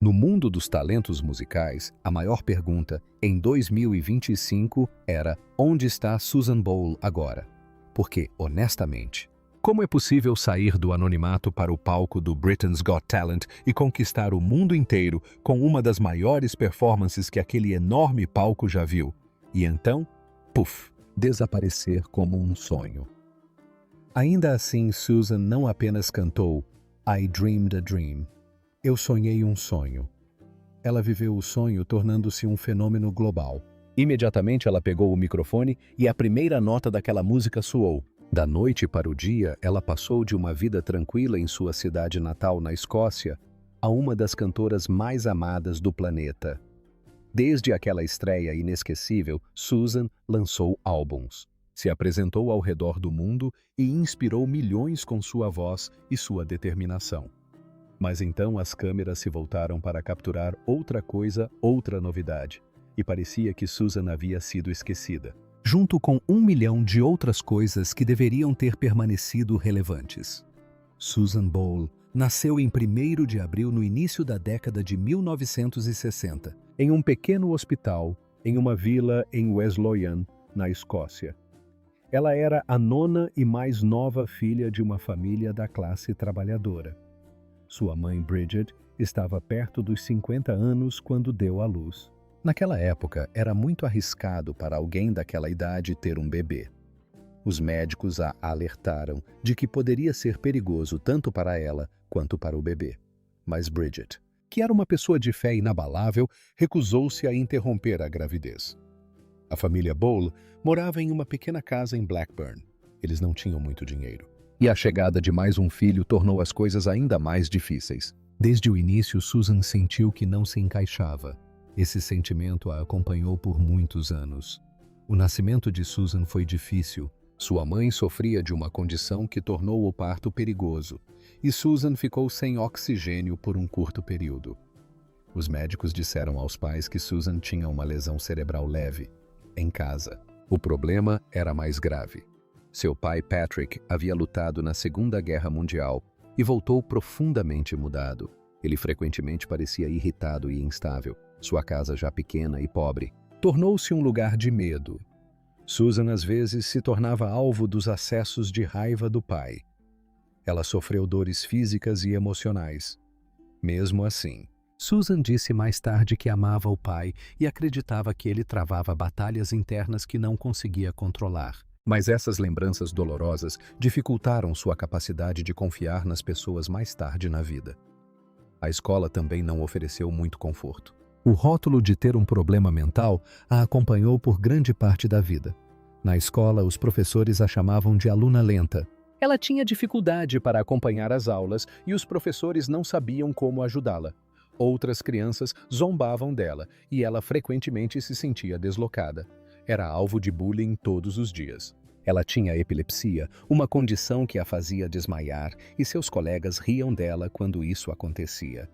No mundo dos talentos musicais, a maior pergunta, em 2025, era: onde está Susan Boyle agora? Porque, honestamente, como é possível sair do anonimato para o palco do Britain's Got Talent e conquistar o mundo inteiro com uma das maiores performances que aquele enorme palco já viu? E então, puf, desaparecer como um sonho. Ainda assim, Susan não apenas cantou I Dreamed a Dream. Eu sonhei um sonho. Ela viveu o sonho tornando-se um fenômeno global. Imediatamente ela pegou o microfone e a primeira nota daquela música soou. Da noite para o dia, ela passou de uma vida tranquila em sua cidade natal na Escócia a uma das cantoras mais amadas do planeta. Desde aquela estreia inesquecível, Susan lançou álbuns, se apresentou ao redor do mundo e inspirou milhões com sua voz e sua determinação. Mas então as câmeras se voltaram para capturar outra coisa, outra novidade, e parecia que Susan havia sido esquecida, junto com 1 milhão de outras coisas que deveriam ter permanecido relevantes. Susan Boyle nasceu em 1º de abril no início da década de 1960, em um pequeno hospital, em uma vila em Wesleyan, na Escócia. Ela era a 9ª e mais nova filha de uma família da classe trabalhadora. Sua mãe, Bridget, estava perto dos 50 anos quando deu à luz. Naquela época, era muito arriscado para alguém daquela idade ter um bebê. Os médicos a alertaram de que poderia ser perigoso tanto para ela quanto para o bebê. Mas Bridget, que era uma pessoa de fé inabalável, recusou-se a interromper a gravidez. A família Boyle morava em uma pequena casa em Blackburn. Eles não tinham muito dinheiro. E a chegada de mais um filho tornou as coisas ainda mais difíceis. Desde o início, Susan sentiu que não se encaixava. Esse sentimento a acompanhou por muitos anos. O nascimento de Susan foi difícil. Sua mãe sofria de uma condição que tornou o parto perigoso, e Susan ficou sem oxigênio por um curto período. Os médicos disseram aos pais que Susan tinha uma lesão cerebral leve, em casa. O problema era mais grave. Seu pai, Patrick, havia lutado na Segunda Guerra Mundial e voltou profundamente mudado. Ele frequentemente parecia irritado e instável. Sua casa, já pequena e pobre, tornou-se um lugar de medo. Susan, às vezes, se tornava alvo dos acessos de raiva do pai. Ela sofreu dores físicas e emocionais. Mesmo assim, Susan disse mais tarde que amava o pai e acreditava que ele travava batalhas internas que não conseguia controlar. Mas essas lembranças dolorosas dificultaram sua capacidade de confiar nas pessoas mais tarde na vida. A escola também não ofereceu muito conforto. O rótulo de ter um problema mental a acompanhou por grande parte da vida. Na escola, os professores a chamavam de aluna lenta. Ela tinha dificuldade para acompanhar as aulas e os professores não sabiam como ajudá-la. Outras crianças zombavam dela e ela frequentemente se sentia deslocada. Era alvo de bullying todos os dias. Ela tinha epilepsia, uma condição que a fazia desmaiar, e seus colegas riam dela quando isso acontecia.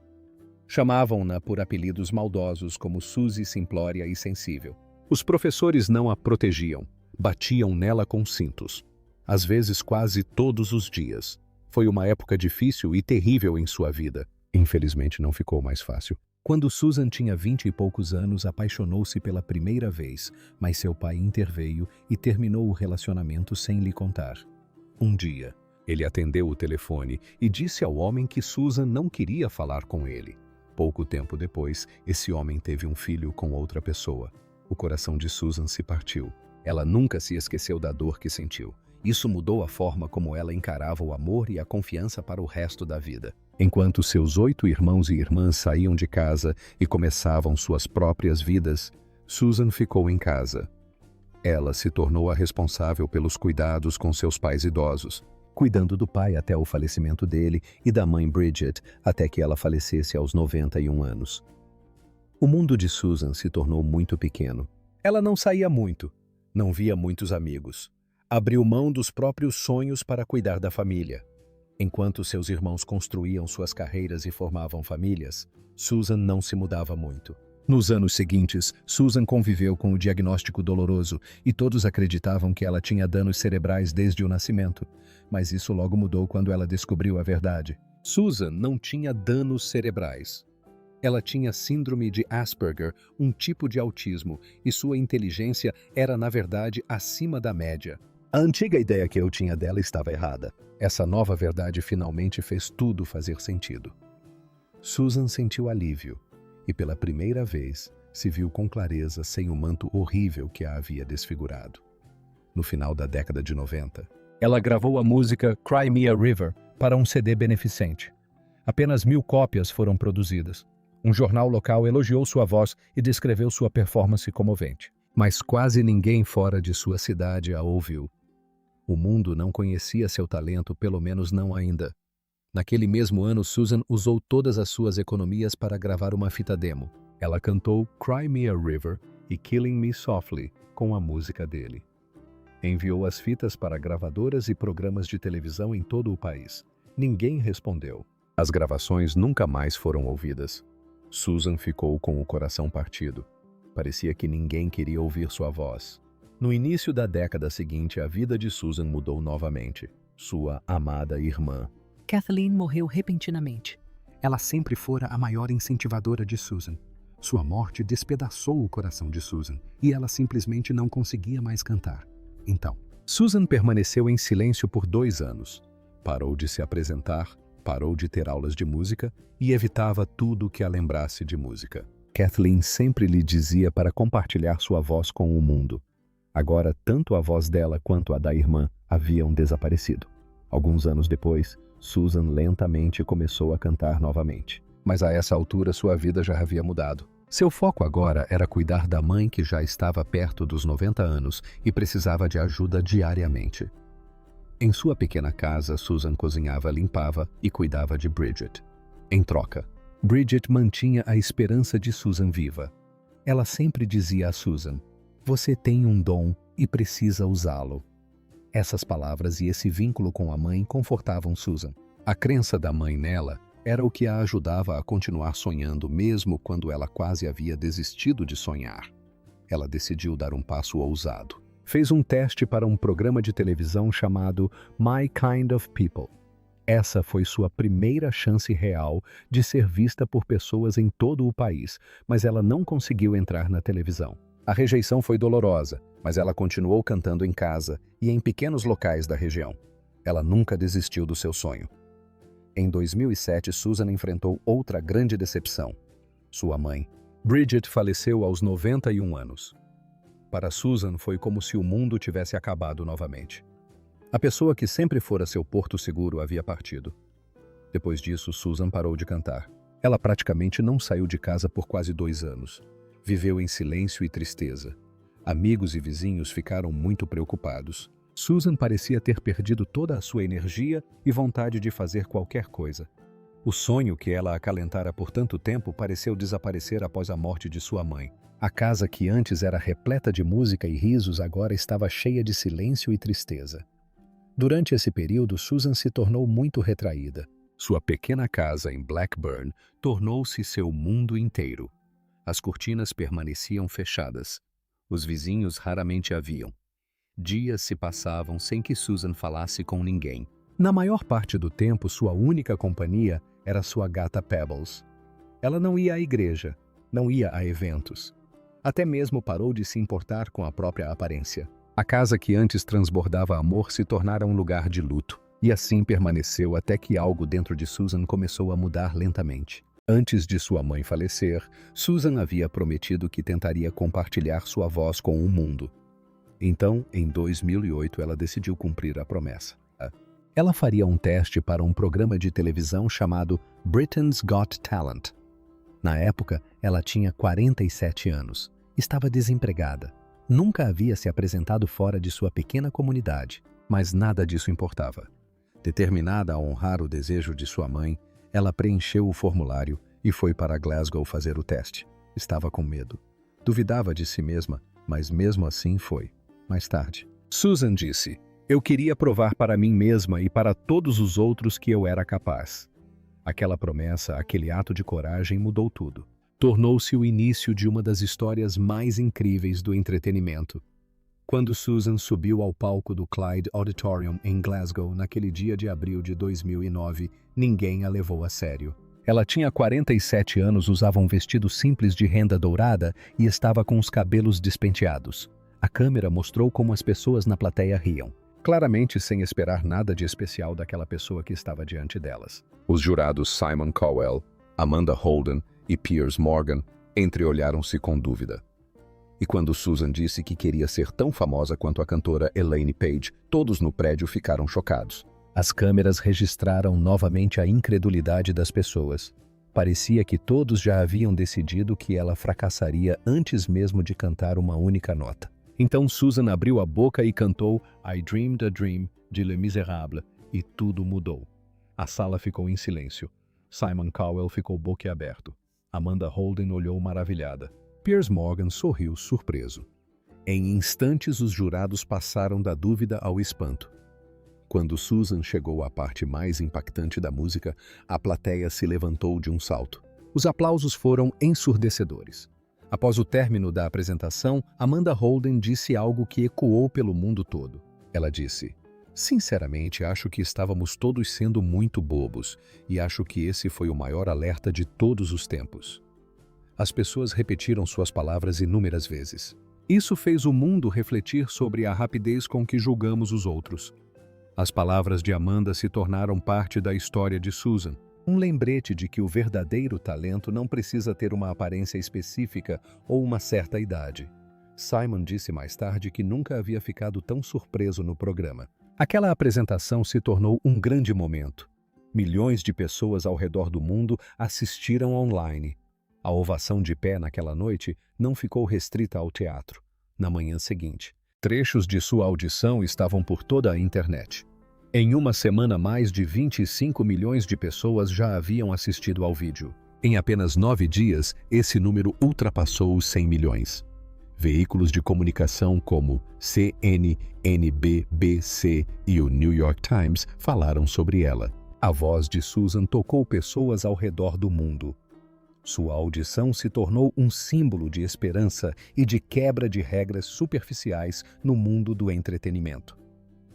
Chamavam-na por apelidos maldosos como Suzy Simplória e Sensível. Os professores não a protegiam, batiam nela com cintos. Às vezes quase todos os dias. Foi uma época difícil e terrível em sua vida. Infelizmente não ficou mais fácil. Quando Susan tinha 20 e poucos anos, apaixonou-se pela primeira vez, mas seu pai interveio e terminou o relacionamento sem lhe contar. Um dia, ele atendeu o telefone e disse ao homem que Susan não queria falar com ele. Pouco tempo depois, esse homem teve um filho com outra pessoa. O coração de Susan se partiu. Ela nunca se esqueceu da dor que sentiu. Isso mudou a forma como ela encarava o amor e a confiança para o resto da vida. Enquanto seus 8 irmãos e irmãs saíam de casa e começavam suas próprias vidas, Susan ficou em casa. Ela se tornou a responsável pelos cuidados com seus pais idosos, cuidando do pai até o falecimento dele e da mãe Bridget até que ela falecesse aos 91 anos. O mundo de Susan se tornou muito pequeno. Ela não saía muito, não via muitos amigos. Abriu mão dos próprios sonhos para cuidar da família. Enquanto seus irmãos construíam suas carreiras e formavam famílias, Susan não se mudava muito. Nos anos seguintes, Susan conviveu com o diagnóstico doloroso e todos acreditavam que ela tinha danos cerebrais desde o nascimento. Mas isso logo mudou quando ela descobriu a verdade. Susan não tinha danos cerebrais. Ela tinha síndrome de Asperger, um tipo de autismo, e sua inteligência era, na verdade, acima da média. A antiga ideia que eu tinha dela estava errada. Essa nova verdade finalmente fez tudo fazer sentido. Susan sentiu alívio e, pela primeira vez, se viu com clareza sem o manto horrível que a havia desfigurado. No final da década de 90, ela gravou a música Cry Me a River para um CD beneficente. Apenas 1000 cópias foram produzidas. Um jornal local elogiou sua voz e descreveu sua performance comovente. Mas quase ninguém fora de sua cidade a ouviu. O mundo não conhecia seu talento, pelo menos não ainda. Naquele mesmo ano, Susan usou todas as suas economias para gravar uma fita demo. Ela cantou Cry Me a River e Killing Me Softly com a música dele. Enviou as fitas para gravadoras e programas de televisão em todo o país. Ninguém respondeu. As gravações nunca mais foram ouvidas. Susan ficou com o coração partido. Parecia que ninguém queria ouvir sua voz. No início da década seguinte, a vida de Susan mudou novamente. Sua amada irmã, Kathleen, morreu repentinamente. ela sempre fora a maior incentivadora de Susan. Sua morte despedaçou o coração de Susan e ela simplesmente não conseguia mais cantar. Então, Susan permaneceu em silêncio por 2 anos. Parou de se apresentar, parou de ter aulas de música e evitava tudo que a lembrasse de música. Kathleen sempre lhe dizia para compartilhar sua voz com o mundo. Agora, tanto a voz dela quanto a da irmã haviam desaparecido. Alguns anos depois, Susan lentamente começou a cantar novamente. Mas a essa altura sua vida já havia mudado. Seu foco agora era cuidar da mãe que já estava perto dos 90 anos e precisava de ajuda diariamente. Em sua pequena casa, Susan cozinhava, limpava e cuidava de Bridget. Em troca, Bridget mantinha a esperança de Susan viva. Ela sempre dizia a Susan: "Você tem um dom e precisa usá-lo." Essas palavras e esse vínculo com a mãe confortavam Susan. A crença da mãe nela era o que a ajudava a continuar sonhando mesmo quando ela quase havia desistido de sonhar. Ela decidiu dar um passo ousado. Fez um teste para um programa de televisão chamado My Kind of People. Essa foi sua primeira chance real de ser vista por pessoas em todo o país, mas ela não conseguiu entrar na televisão. A rejeição foi dolorosa, mas ela continuou cantando em casa e em pequenos locais da região. Ela nunca desistiu do seu sonho. Em 2007, Susan enfrentou outra grande decepção. Sua mãe, Bridget, faleceu aos 91 anos. Para Susan, foi como se o mundo tivesse acabado novamente. A pessoa que sempre fora seu porto seguro havia partido. Depois disso, Susan parou de cantar. Ela praticamente não saiu de casa por quase 2 anos. Viveu em silêncio e tristeza. Amigos e vizinhos ficaram muito preocupados. Susan parecia ter perdido toda a sua energia e vontade de fazer qualquer coisa. O sonho que ela acalentara por tanto tempo pareceu desaparecer após a morte de sua mãe. A casa que antes era repleta de música e risos agora estava cheia de silêncio e tristeza. Durante esse período, Susan se tornou muito retraída. Sua pequena casa em Blackburn tornou-se seu mundo inteiro. As cortinas permaneciam fechadas. Os vizinhos raramente a viam. Dias se passavam sem que Susan falasse com ninguém. Na maior parte do tempo, sua única companhia era sua gata Pebbles. Ela não ia à igreja, não ia a eventos. Até mesmo parou de se importar com a própria aparência. A casa que antes transbordava amor se tornara um lugar de luto. E assim permaneceu até que algo dentro de Susan começou a mudar lentamente. Antes de sua mãe falecer, Susan havia prometido que tentaria compartilhar sua voz com o mundo. Então, em 2008, ela decidiu cumprir a promessa. Ela faria um teste para um programa de televisão chamado Britain's Got Talent. Na época, ela tinha 47 anos. Estava desempregada. Nunca havia se apresentado fora de sua pequena comunidade, mas nada disso importava. Determinada a honrar o desejo de sua mãe, ela preencheu o formulário e foi para Glasgow fazer o teste. Estava com medo. Duvidava de si mesma, mas mesmo assim foi. Mais tarde, Susan disse: "Eu queria provar para mim mesma e para todos os outros que eu era capaz." Aquela promessa, aquele ato de coragem mudou tudo. Tornou-se o início de uma das histórias mais incríveis do entretenimento. Quando Susan subiu ao palco do Clyde Auditorium em Glasgow naquele dia de abril de 2009, ninguém a levou a sério. Ela tinha 47 anos, usava um vestido simples de renda dourada e estava com os cabelos despenteados. A câmera mostrou como as pessoas na plateia riam, claramente sem esperar nada de especial daquela pessoa que estava diante delas. Os jurados Simon Cowell, Amanda Holden e Piers Morgan entreolharam-se com dúvida. E quando Susan disse que queria ser tão famosa quanto a cantora Elaine Paige, todos no prédio ficaram chocados. As câmeras registraram novamente a incredulidade das pessoas. Parecia que todos já haviam decidido que ela fracassaria antes mesmo de cantar uma única nota. Então Susan abriu a boca e cantou I Dreamed a Dream, de Les Misérables, e tudo mudou. A sala ficou em silêncio. Simon Cowell ficou boquiaberto. Amanda Holden olhou maravilhada. Piers Morgan sorriu surpreso. Em instantes, os jurados passaram da dúvida ao espanto. Quando Susan chegou à parte mais impactante da música, a plateia se levantou de um salto. Os aplausos foram ensurdecedores. Após o término da apresentação, Amanda Holden disse algo que ecoou pelo mundo todo. Ela disse: "Sinceramente, acho que estávamos todos sendo muito bobos, e acho que esse foi o maior alerta de todos os tempos." As pessoas repetiram suas palavras inúmeras vezes. Isso fez o mundo refletir sobre a rapidez com que julgamos os outros. As palavras de Amanda se tornaram parte da história de Susan. Um lembrete de que o verdadeiro talento não precisa ter uma aparência específica ou uma certa idade. Simon disse mais tarde que nunca havia ficado tão surpreso no programa. Aquela apresentação se tornou um grande momento. Milhões de pessoas ao redor do mundo assistiram online. A ovação de pé naquela noite não ficou restrita ao teatro. Na manhã seguinte, trechos de sua audição estavam por toda a internet. Em uma semana, mais de 25 milhões de pessoas já haviam assistido ao vídeo. Em apenas 9 dias, esse número ultrapassou os 100 milhões. Veículos de comunicação como CNN, BBC e o New York Times falaram sobre ela. A voz de Susan tocou pessoas ao redor do mundo. Sua audição se tornou um símbolo de esperança e de quebra de regras superficiais no mundo do entretenimento.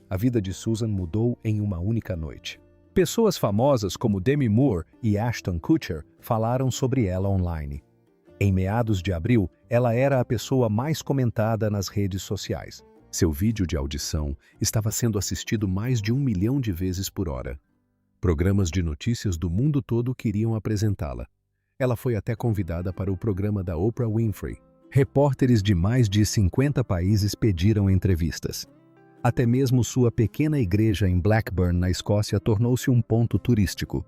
A vida de Susan mudou em uma única noite. Pessoas famosas como Demi Moore e Ashton Kutcher falaram sobre ela online. Em meados de abril, ela era a pessoa mais comentada nas redes sociais. Seu vídeo de audição estava sendo assistido mais de 1 milhão de vezes por hora. Programas de notícias do mundo todo queriam apresentá-la. Ela foi até convidada para o programa da Oprah Winfrey. Repórteres de mais de 50 países pediram entrevistas. Até mesmo sua pequena igreja em Blackburn, na Escócia, tornou-se um ponto turístico.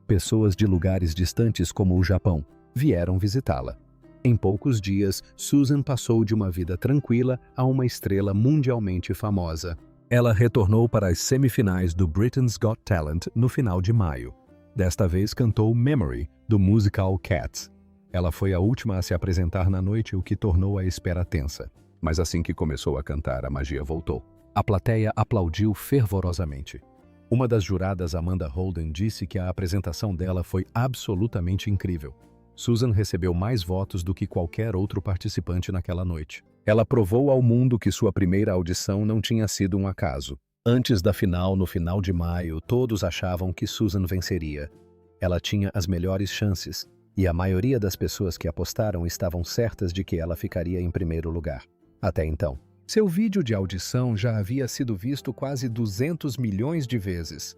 Pessoas de lugares distantes como o Japão vieram visitá-la. Em poucos dias, Susan passou de uma vida tranquila a uma estrela mundialmente famosa. Ela retornou para as semifinais do Britain's Got Talent no final de maio. Desta vez cantou Memory, do musical Cats. Ela foi a última a se apresentar na noite, o que tornou a espera tensa. Mas assim que começou a cantar, a magia voltou. A plateia aplaudiu fervorosamente. Uma das juradas, Amanda Holden, disse que a apresentação dela foi absolutamente incrível. Susan recebeu mais votos do que qualquer outro participante naquela noite. Ela provou ao mundo que sua primeira audição não tinha sido um acaso. Antes da final, no final de maio, todos achavam que Susan venceria. Ela tinha as melhores chances, e a maioria das pessoas que apostaram estavam certas de que ela ficaria em primeiro lugar. Até então. Seu vídeo de audição já havia sido visto quase 200 milhões de vezes.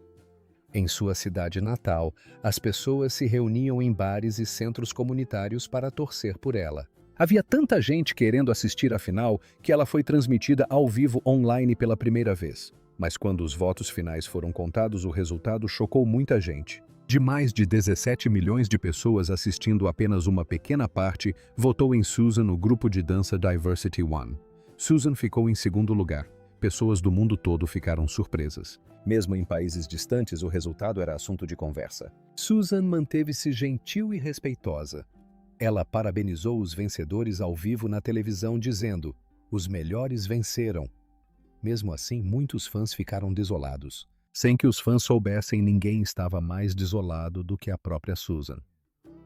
Em sua cidade natal, as pessoas se reuniam em bares e centros comunitários para torcer por ela. Havia tanta gente querendo assistir a final que ela foi transmitida ao vivo online pela primeira vez. Mas quando os votos finais foram contados, o resultado chocou muita gente. De mais de 17 milhões de pessoas assistindo, apenas uma pequena parte votou em Susan no grupo de dança Diversity One. Susan ficou em segundo lugar. Pessoas do mundo todo ficaram surpresas. Mesmo em países distantes, o resultado era assunto de conversa. Susan manteve-se gentil e respeitosa. Ela parabenizou os vencedores ao vivo na televisão, dizendo: "Os melhores venceram." Mesmo assim, muitos fãs ficaram desolados. Sem que os fãs soubessem, ninguém estava mais desolado do que a própria Susan.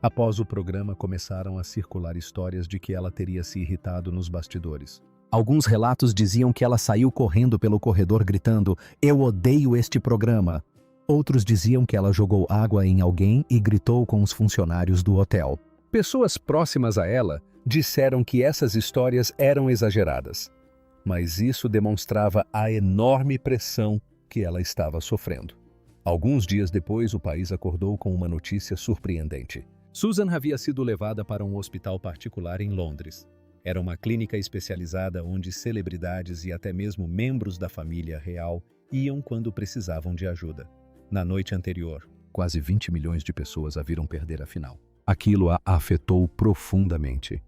Após o programa, começaram a circular histórias de que ela teria se irritado nos bastidores. Alguns relatos diziam que ela saiu correndo pelo corredor gritando: "Eu odeio este programa." Outros diziam que ela jogou água em alguém e gritou com os funcionários do hotel. Pessoas próximas a ela disseram que essas histórias eram exageradas, mas isso demonstrava a enorme pressão que ela estava sofrendo. Alguns dias depois, o país acordou com uma notícia surpreendente. Susan havia sido levada para um hospital particular em Londres. Era uma clínica especializada onde celebridades e até mesmo membros da família real iam quando precisavam de ajuda. Na noite anterior, quase 20 milhões de pessoas a viram perder a final. Aquilo a afetou profundamente.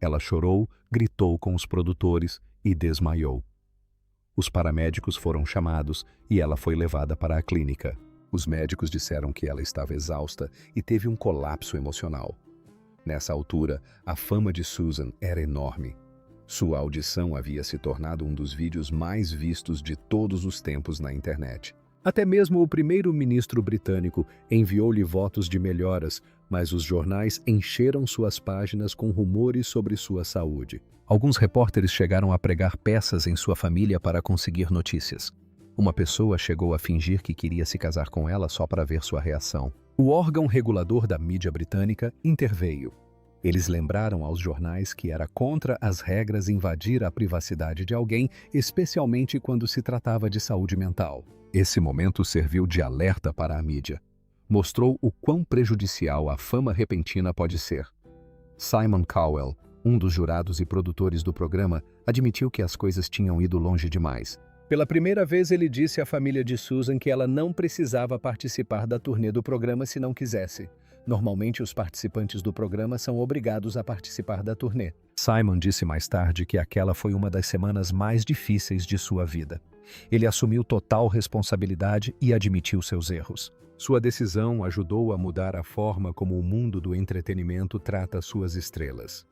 Ela chorou, gritou com os produtores e desmaiou. Os paramédicos foram chamados e ela foi levada para a clínica. Os médicos disseram que ela estava exausta e teve um colapso emocional. Nessa altura, a fama de Susan era enorme. Sua audição havia se tornado um dos vídeos mais vistos de todos os tempos na internet. Até mesmo o primeiro-ministro britânico enviou-lhe votos de melhoras, mas os jornais encheram suas páginas com rumores sobre sua saúde. Alguns repórteres chegaram a pregar peças em sua família para conseguir notícias. Uma pessoa chegou a fingir que queria se casar com ela só para ver sua reação. O órgão regulador da mídia britânica interveio. Eles lembraram aos jornais que era contra as regras invadir a privacidade de alguém, especialmente quando se tratava de saúde mental. Esse momento serviu de alerta para a mídia. Mostrou o quão prejudicial a fama repentina pode ser. Simon Cowell, um dos jurados e produtores do programa, admitiu que as coisas tinham ido longe demais. Pela primeira vez, ele disse à família de Susan que ela não precisava participar da turnê do programa se não quisesse. Normalmente, os participantes do programa são obrigados a participar da turnê. Simon disse mais tarde que aquela foi uma das semanas mais difíceis de sua vida. Ele assumiu total responsabilidade e admitiu seus erros. Sua decisão ajudou a mudar a forma como o mundo do entretenimento trata suas estrelas.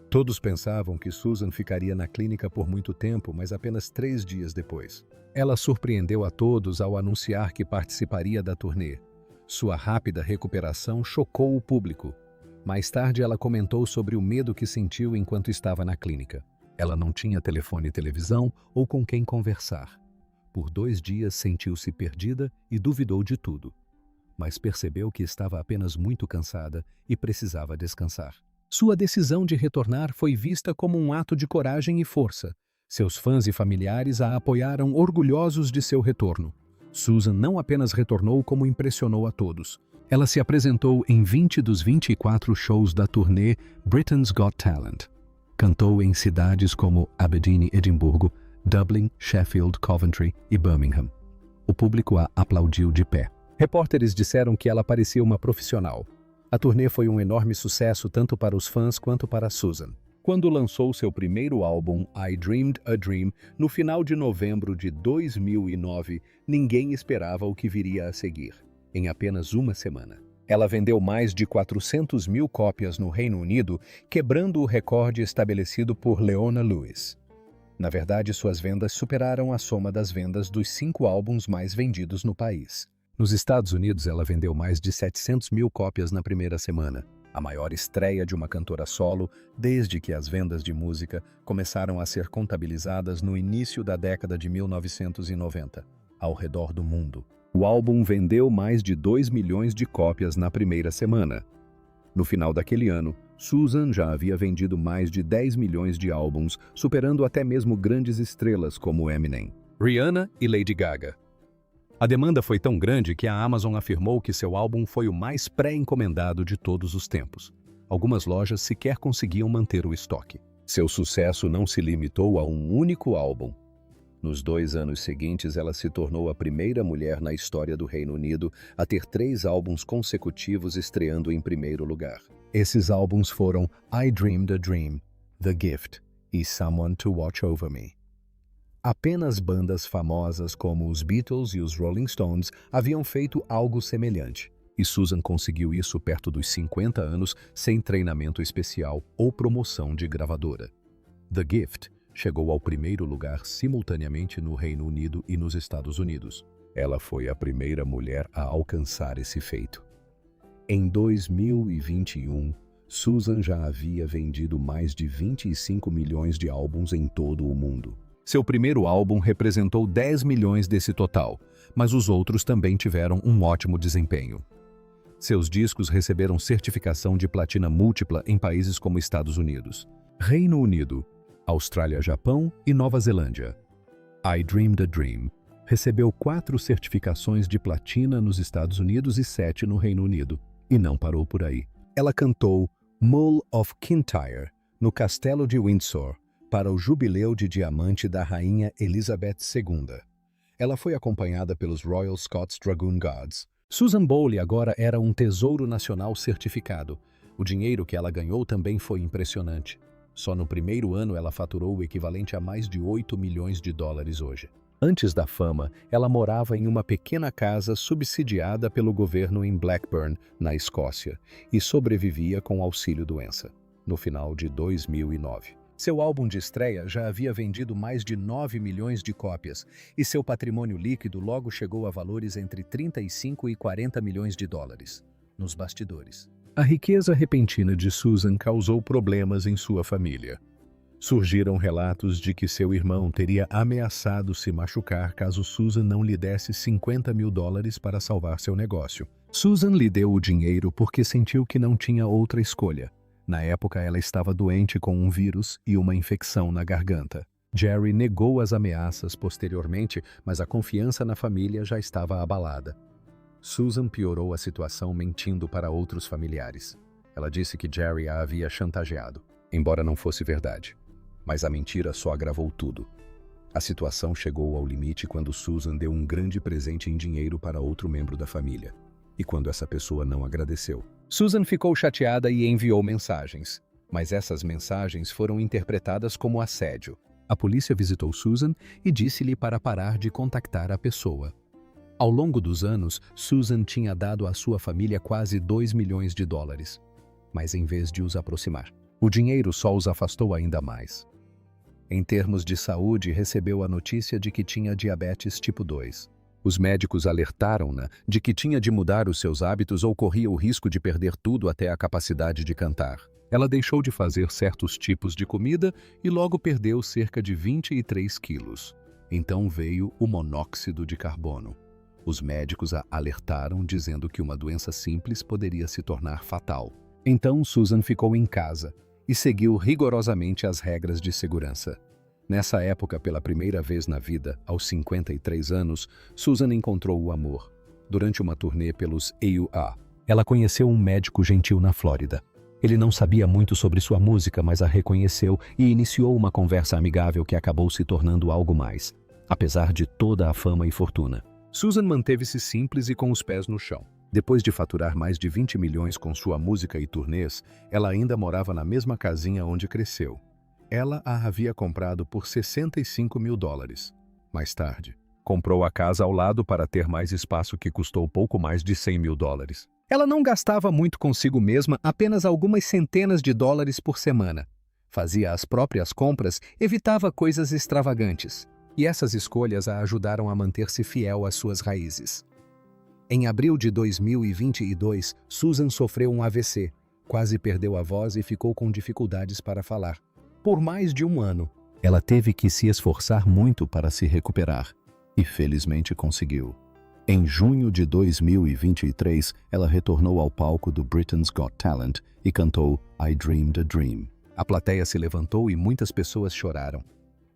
Todos pensavam que Susan ficaria na clínica por muito tempo, mas apenas 3 dias depois. Ela surpreendeu a todos ao anunciar que participaria da turnê. Sua rápida recuperação chocou o público. Mais tarde, ela comentou sobre o medo que sentiu enquanto estava na clínica. Ela não tinha telefone e televisão ou com quem conversar. Por 2 dias sentiu-se perdida e duvidou de tudo. Mas percebeu que estava apenas muito cansada e precisava descansar. Sua decisão de retornar foi vista como um ato de coragem e força. Seus fãs e familiares a apoiaram orgulhosos de seu retorno. Susan não apenas retornou como impressionou a todos. Ela se apresentou em 20 dos 24 shows da turnê Britain's Got Talent. Cantou em cidades como Aberdeen e Edimburgo, Dublin, Sheffield, Coventry e Birmingham. O público a aplaudiu de pé. Repórteres disseram que ela parecia uma profissional. A turnê foi um enorme sucesso tanto para os fãs quanto para Susan. Quando lançou seu primeiro álbum, I Dreamed a Dream, no final de novembro de 2009, ninguém esperava o que viria a seguir. Em apenas uma semana, ela vendeu mais de 400 mil cópias no Reino Unido, quebrando o recorde estabelecido por Leona Lewis. Na verdade, suas vendas superaram a soma das vendas dos 5 álbuns mais vendidos no país. Nos Estados Unidos, ela vendeu mais de 700 mil cópias na primeira semana, a maior estreia de uma cantora solo desde que as vendas de música começaram a ser contabilizadas no início da década de 1990, ao redor do mundo. O álbum vendeu mais de 2 milhões de cópias na primeira semana. No final daquele ano, Susan já havia vendido mais de 10 milhões de álbuns, superando até mesmo grandes estrelas como Eminem, Rihanna e Lady Gaga. A demanda foi tão grande que a Amazon afirmou que seu álbum foi o mais pré-encomendado de todos os tempos. Algumas lojas sequer conseguiam manter o estoque. Seu sucesso não se limitou a um único álbum. Nos 2 anos seguintes, ela se tornou a primeira mulher na história do Reino Unido a ter 3 álbuns consecutivos estreando em primeiro lugar. Esses álbuns foram I Dreamed a Dream, The Gift e Someone to Watch Over Me. Apenas bandas famosas como os Beatles e os Rolling Stones haviam feito algo semelhante. E Susan conseguiu isso perto dos 50 anos sem treinamento especial ou promoção de gravadora. The Gift chegou ao primeiro lugar simultaneamente no Reino Unido e nos Estados Unidos. Ela foi a primeira mulher a alcançar esse feito. Em 2021, Susan já havia vendido mais de 25 milhões de álbuns em todo o mundo. Seu primeiro álbum representou 10 milhões desse total, mas os outros também tiveram um ótimo desempenho. Seus discos receberam certificação de platina múltipla em países como Estados Unidos, Reino Unido, Austrália, Japão e Nova Zelândia. I Dreamed a Dream recebeu 4 certificações de platina nos Estados Unidos e 7 no Reino Unido, e não parou por aí. Ela cantou Mull of Kintyre no Castelo de Windsor para o jubileu de diamante da Rainha Elizabeth II. Ela foi acompanhada pelos Royal Scots Dragoon Guards. Susan Boyle agora era um tesouro nacional certificado. O dinheiro que ela ganhou também foi impressionante. Só no primeiro ano ela faturou o equivalente a mais de 8 milhões de dólares hoje. Antes da fama, ela morava em uma pequena casa subsidiada pelo governo em Blackburn, na Escócia, e sobrevivia com auxílio-doença. No final de 2009. Seu álbum de estreia já havia vendido mais de 9 milhões de cópias, e seu patrimônio líquido logo chegou a valores entre 35 e 40 milhões de dólares, nos bastidores. A riqueza repentina de Susan causou problemas em sua família. Surgiram relatos de que seu irmão teria ameaçado se machucar caso Susan não lhe desse 50 mil dólares para salvar seu negócio. Susan lhe deu o dinheiro porque sentiu que não tinha outra escolha. Na época, ela estava doente com um vírus e uma infecção na garganta. Jerry negou as ameaças posteriormente, mas a confiança na família já estava abalada. Susan piorou a situação mentindo para outros familiares. Ela disse que Jerry a havia chantageado, embora não fosse verdade. Mas a mentira só agravou tudo. A situação chegou ao limite quando Susan deu um grande presente em dinheiro para outro membro da família. E quando essa pessoa não agradeceu. Susan ficou chateada e enviou mensagens, mas essas mensagens foram interpretadas como assédio. A polícia visitou Susan e disse-lhe para parar de contactar a pessoa. Ao longo dos anos, Susan tinha dado à sua família quase 2 milhões de dólares, mas em vez de os aproximar, o dinheiro só os afastou ainda mais. Em termos de saúde, recebeu a notícia de que tinha diabetes tipo 2. Os médicos alertaram-na de que tinha de mudar os seus hábitos ou corria o risco de perder tudo até a capacidade de cantar. Ela deixou de fazer certos tipos de comida e logo perdeu cerca de 23 quilos. Então veio o monóxido de carbono. Os médicos a alertaram dizendo que uma doença simples poderia se tornar fatal. Então Susan ficou em casa e seguiu rigorosamente as regras de segurança. Nessa época, pela primeira vez na vida, aos 53 anos, Susan encontrou o amor. Durante uma turnê pelos EUA, ela conheceu um médico gentil na Flórida. Ele não sabia muito sobre sua música, mas a reconheceu e iniciou uma conversa amigável que acabou se tornando algo mais, apesar de toda a fama e fortuna. Susan manteve-se simples e com os pés no chão. Depois de faturar mais de 20 milhões com sua música e turnês, ela ainda morava na mesma casinha onde cresceu. Ela a havia comprado por 65 mil dólares. Mais tarde, comprou a casa ao lado para ter mais espaço que custou pouco mais de 100 mil dólares. Ela não gastava muito consigo mesma, apenas algumas centenas de dólares por semana. Fazia as próprias compras, evitava coisas extravagantes. E essas escolhas a ajudaram a manter-se fiel às suas raízes. Em abril de 2022, Susan sofreu um AVC, quase perdeu a voz e ficou com dificuldades para falar. Por mais de um ano, ela teve que se esforçar muito para se recuperar, e felizmente conseguiu. Em junho de 2023, ela retornou ao palco do Britain's Got Talent e cantou I Dreamed a Dream. A plateia se levantou e muitas pessoas choraram.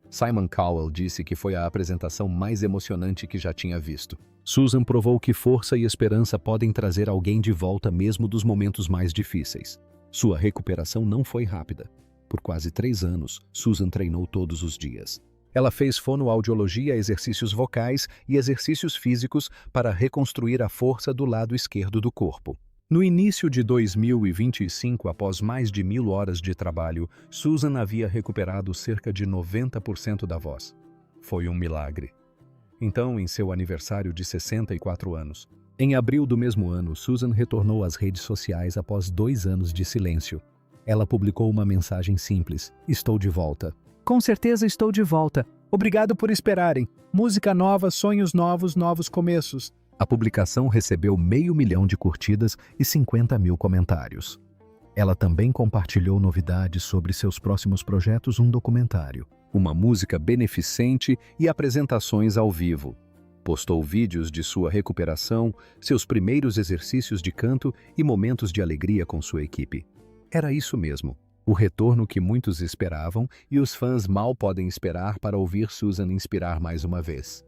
Simon Cowell disse que foi a apresentação mais emocionante que já tinha visto. Susan provou que força e esperança podem trazer alguém de volta mesmo dos momentos mais difíceis. Sua recuperação não foi rápida. Por quase 3 anos, Susan treinou todos os dias. Ela fez fonoaudiologia, exercícios vocais e exercícios físicos para reconstruir a força do lado esquerdo do corpo. No início de 2025, após mais de 1.000 horas de trabalho, Susan havia recuperado cerca de 90% da voz. Foi um milagre. Então, em seu aniversário de 64 anos, em abril do mesmo ano, Susan retornou às redes sociais após 2 anos de silêncio. Ela publicou uma mensagem simples: "Estou de volta." "Com certeza estou de volta. Obrigado por esperarem. Música nova, sonhos novos, novos começos." A publicação recebeu 500 mil de curtidas e 50 mil comentários. Ela também compartilhou novidades sobre seus próximos projetos, um documentário. uma música beneficente e apresentações ao vivo. Postou vídeos de sua recuperação, seus primeiros exercícios de canto e momentos de alegria com sua equipe. Era isso mesmo, o retorno que muitos esperavam e os fãs mal podem esperar para ouvir Susan inspirar mais uma vez.